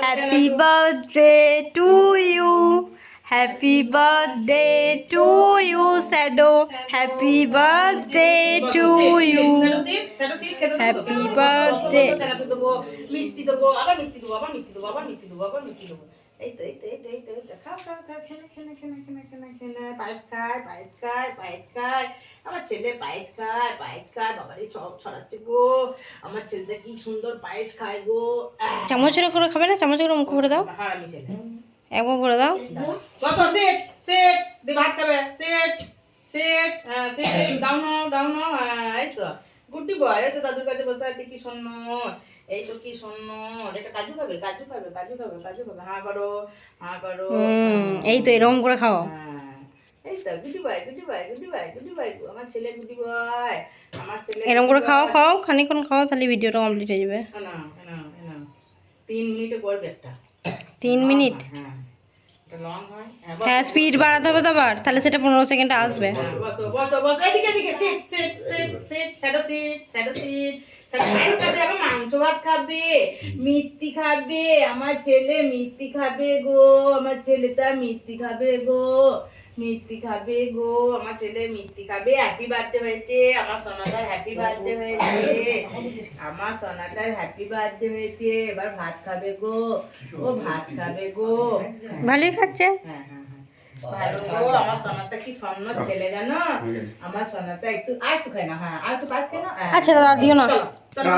Happy birthday to you. Happy birthday to you, Shadow. Happy birthday to you. Happy birthday. মিষ্টি দেবো, আবার মিষ্টি দেবো, আবার মিষ্টি দেবো, আবার মিষ্টি দেবো, আবার মিষ্টি দেবো। এই তো এই তো এই তো এই তো এই তো খাও খাও খাও খেলে খেলে খেলে খেলে খেলে খেলে পায়েস খায় পায়েস খায় পায়েস খায় আমার ছেলে পায়েস খায় পায়েস খায় বাবারে সব ছড়াচ্ছে গো আমার ছেলেটা কি সুন্দর পায়েস খায় গো চামচের করে খাবে না? চামচের করে মুখ ভরে দাও, হ্যাঁ আমি ছেলে একবার ভরে দাও। বসো সেট সেট দি ভাত খাবে সেট সেট হ্যাঁ সেট ডাউন এই তো গুড্ডি বয় এই তো দাদুর কাছে বসে আছে কি শোনো এই তো কি শোনো এটা কাজু খাবে কাজু খাবে কাজু খাবে কাজু খাবে হ্যাঁ করো হ্যাঁ করো এই তো এরকম করে খাও। হ্যাঁ এই তো গুড্ডি বয় গুড্ডি বয় গুড্ডি বয় গুড্ডি বয় আমার ছেলে গুড্ডি বয় আমার ছেলে এরকম করে খাও খাও, খানিকক্ষণ খাও, তাহলে ভিডিওটা কমপ্লিট হয়ে যাবে। না 3 মিনিটে করবে একটা 3 মিনিট? হ্যাঁ এটা লং হয় হ্যাঁ, স্পিড বাড়াতে হবে তো আবার, তাহলে সেটা 15 সেকেন্ডে আসবে। বসো বসো বসো এদিকে এদিকে sit sit sit sit Shadow sit Shadow sit খাবে আবার মাংস ভাত খাবে মিষ্টি খাবে আমার ছেলে মিষ্টি খাবে গো আমার ছেলেটা মিষ্টি খাবে গো মিষ্টি খাবে গো আমার ছেলে মিষ্টি খাবে হ্যাপি বার্থডে হয়েছে আমার সোনাটার হ্যাপি বার্থডে হয়েছে আমার সোনাটার হ্যাপি বার্থডে হয়েছে এবার ভাত খাবে গো ও ভাত খাবে গো ভালোই খাচ্ছে। হ্যাঁ ভালো গো আমার সোনাটা কি স্বর্ণ ছেলে জানো আমার সোনাটা একটু আর একটু খায় না হ্যাঁ আর একটু পাঁচ খায় না আচ্ছা দাদা, দিও না। চলো চলো